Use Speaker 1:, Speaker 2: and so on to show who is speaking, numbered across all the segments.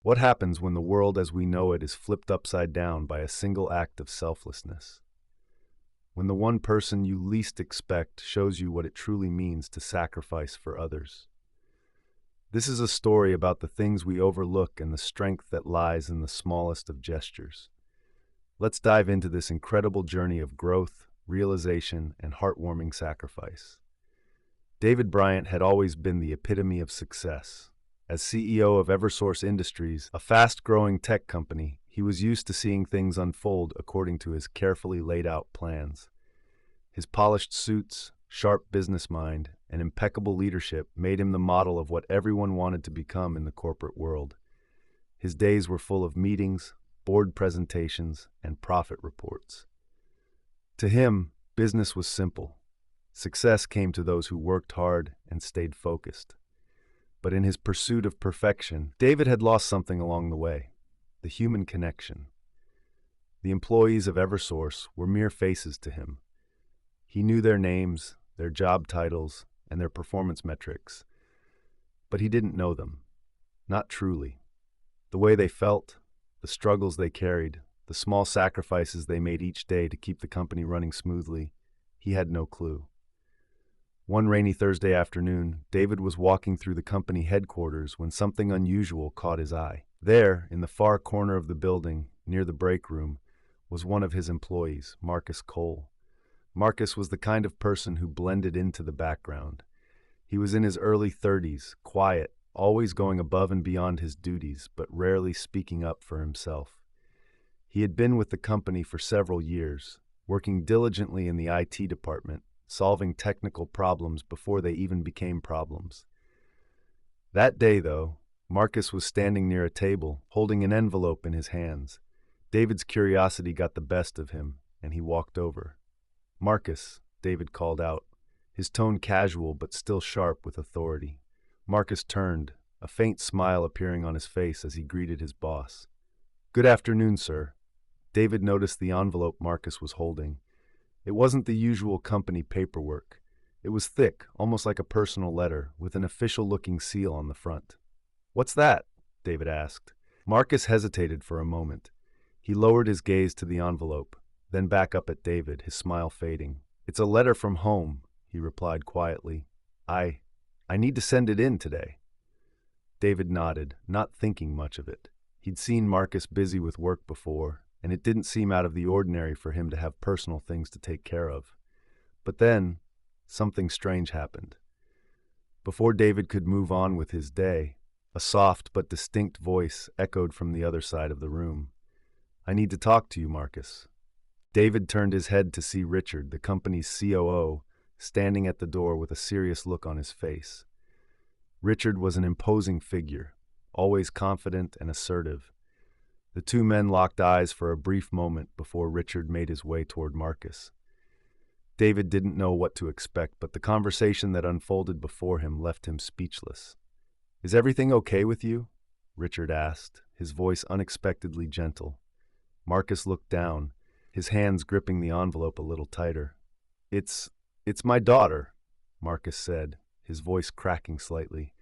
Speaker 1: What happens when the world as we know it is flipped upside down by a single act of selflessness? When the one person you least expect shows you what it truly means to sacrifice for others? This is a story about the things we overlook and the strength that lies in the smallest of gestures. Let's dive into this incredible journey of growth, realization, and heartwarming sacrifice. David Bryant had always been the epitome of success. As CEO of Eversource Industries, a fast-growing tech company, he was used to seeing things unfold according to his carefully laid-out plans. His polished suits, sharp business mind, and impeccable leadership made him the model of what everyone wanted to become in the corporate world. His days were full of meetings, board presentations, and profit reports. To him, business was simple. Success came to those who worked hard and stayed focused. But in his pursuit of perfection, David had lost something along the way: the human connection. The employees of Eversource were mere faces to him. He knew their names, their job titles, and their performance metrics. But he didn't know them. Not truly. The way they felt, the struggles they carried, the small sacrifices they made each day to keep the company running smoothly, he had no clue. One rainy Thursday afternoon, David was walking through the company headquarters when something unusual caught his eye. There, in the far corner of the building, near the break room, was one of his employees, Marcus Cole. Marcus was the kind of person who blended into the background. He was in his early 30s, quiet, always going above and beyond his duties, but rarely speaking up for himself. He had been with the company for several years, working diligently in the IT department, solving technical problems before they even became problems. That day, though, Marcus was standing near a table, holding an envelope in his hands. David's curiosity got the best of him, and he walked over. "Marcus," David called out, his tone casual but still sharp with authority. Marcus turned, a faint smile appearing on his face as he greeted his boss. "Good afternoon, sir." David noticed the envelope Marcus was holding. It wasn't the usual company paperwork. It was thick, almost like a personal letter, with an official-looking seal on the front. "What's that?" David asked. Marcus hesitated for a moment. He lowered his gaze to the envelope, then back up at David, his smile fading. "It's a letter from home," he replied quietly. I need to send it in today." David nodded, not thinking much of it. He'd seen Marcus busy with work before, and it didn't seem out of the ordinary for him to have personal things to take care of. But then, something strange happened. Before David could move on with his day, a soft but distinct voice echoed from the other side of the room. "I need to talk to you, Marcus." David turned his head to see Richard, the company's COO, standing at the door with a serious look on his face. Richard was an imposing figure, always confident and assertive. The two men locked eyes for a brief moment before Richard made his way toward Marcus. David didn't know what to expect, but the conversation that unfolded before him left him speechless. "Is everything okay with you?" Richard asked, his voice unexpectedly gentle. Marcus looked down, his hands gripping the envelope a little tighter. It's my daughter," Marcus said, his voice cracking slightly.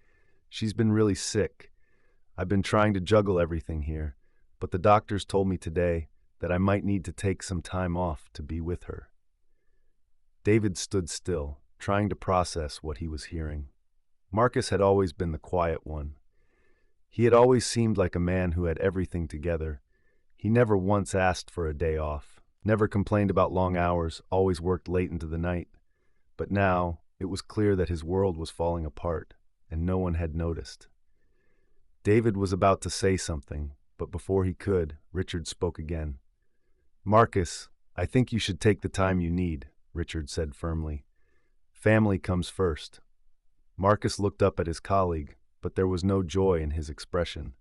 Speaker 1: "She's been really sick. I've been trying to juggle everything here, but the doctors told me today that I might need to take some time off to be with her." David stood still, trying to process what he was hearing. Marcus had always been the quiet one. He had always seemed like a man who had everything together. He never once asked for a day off, never complained about long hours, always worked late into the night. But now, it was clear that his world was falling apart, and no one had noticed. David was about to say something, but before he could, Richard spoke again. "Marcus, I think you should take the time you need," Richard said firmly. "Family comes first." Marcus looked up at his colleague, but there was no joy in his expression.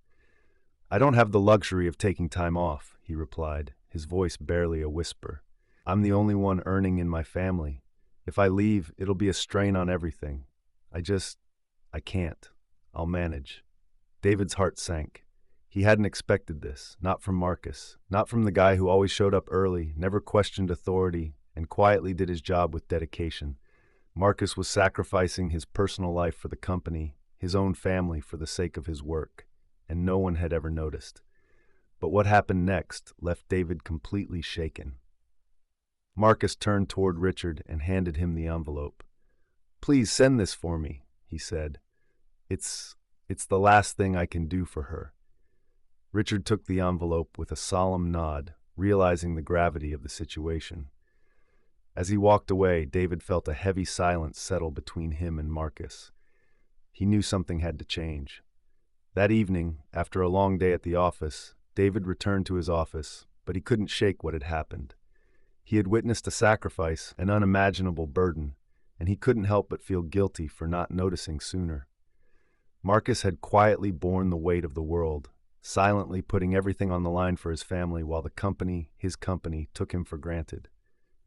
Speaker 1: "I don't have the luxury of taking time off," he replied, his voice barely a whisper. "I'm the only one earning in my family. If I leave, it'll be a strain on everything. I can't. I'll manage." David's heart sank. He hadn't expected this, not from Marcus, not from the guy who always showed up early, never questioned authority, and quietly did his job with dedication. Marcus was sacrificing his personal life for the company, his own family for the sake of his work. and no one had ever noticed. But what happened next left David completely shaken. Marcus turned toward Richard and handed him the envelope. "Please send this for me," he said. It's the last thing I can do for her." Richard took the envelope with a solemn nod, realizing the gravity of the situation. As he walked away, David felt a heavy silence settle between him and Marcus. He knew something had to change. That evening, after a long day at the office, David returned to his office, but he couldn't shake what had happened. He had witnessed a sacrifice, an unimaginable burden, and he couldn't help but feel guilty for not noticing sooner. Marcus had quietly borne the weight of the world, silently putting everything on the line for his family while the company, his company, took him for granted.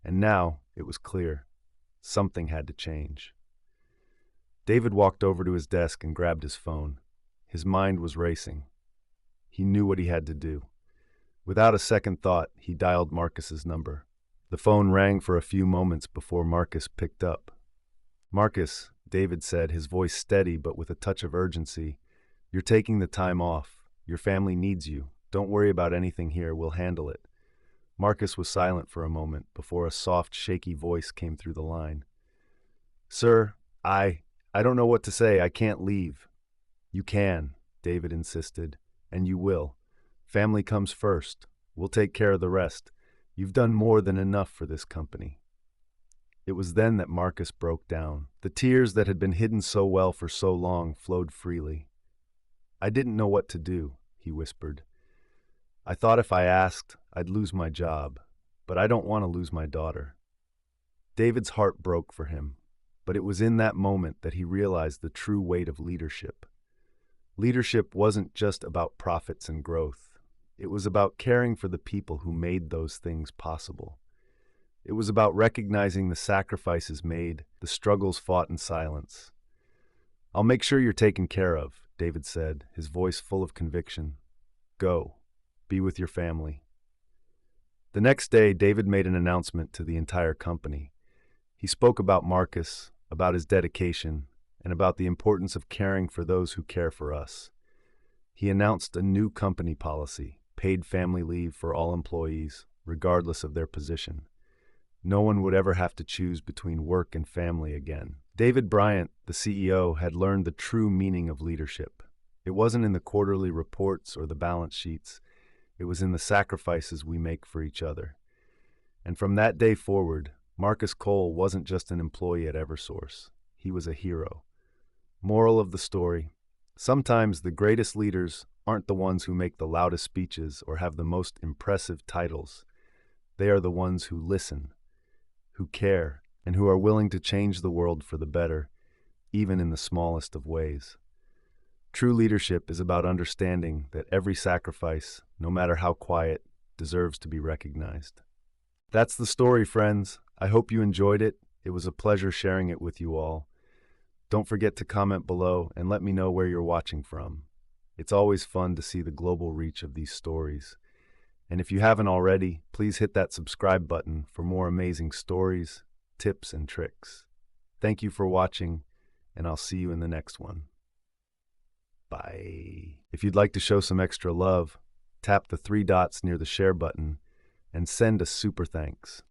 Speaker 1: And now, it was clear, something had to change. David walked over to his desk and grabbed his phone. His mind was racing. He knew what he had to do. Without a second thought, he dialed Marcus's number. The phone rang for a few moments before Marcus picked up. "Marcus," David said, his voice steady but with a touch of urgency, "you're taking the time off. Your family needs you. Don't worry about anything here. We'll handle it." Marcus was silent for a moment before a soft, shaky voice came through the line. "Sir, I don't know what to say. I can't leave." "You can," David insisted, "and you will. Family comes first. We'll take care of the rest. You've done more than enough for this company." It was then that Marcus broke down. The tears that had been hidden so well for so long flowed freely. "I didn't know what to do," he whispered. "I thought if I asked, I'd lose my job, but I don't want to lose my daughter." David's heart broke for him, but it was in that moment that he realized the true weight of leadership. Leadership wasn't just about profits and growth. It was about caring for the people who made those things possible. It was about recognizing the sacrifices made, the struggles fought in silence. "I'll make sure you're taken care of," David said, his voice full of conviction. "Go. Be with your family." The next day, David made an announcement to the entire company. He spoke about Marcus, about his dedication, and about the importance of caring for those who care for us. He announced a new company policy, paid family leave for all employees, regardless of their position. No one would ever have to choose between work and family again. David Bryant, the CEO, had learned the true meaning of leadership. It wasn't in the quarterly reports or the balance sheets. It was in the sacrifices we make for each other. And from that day forward, Marcus Cole wasn't just an employee at Eversource. He was a hero. Moral of the story: sometimes the greatest leaders aren't the ones who make the loudest speeches or have the most impressive titles. They are the ones who listen, who care, and who are willing to change the world for the better, even in the smallest of ways. True leadership is about understanding that every sacrifice, no matter how quiet, deserves to be recognized. That's the story, friends. I hope you enjoyed it. It was a pleasure sharing it with you all. Don't forget to comment below and let me know where you're watching from. It's always fun to see the global reach of these stories. And if you haven't already, please hit that subscribe button for more amazing stories, tips, and tricks. Thank you for watching, and I'll see you in the next one. Bye. If you'd like to show some extra love, tap the 3 dots near the share button and send a super thanks.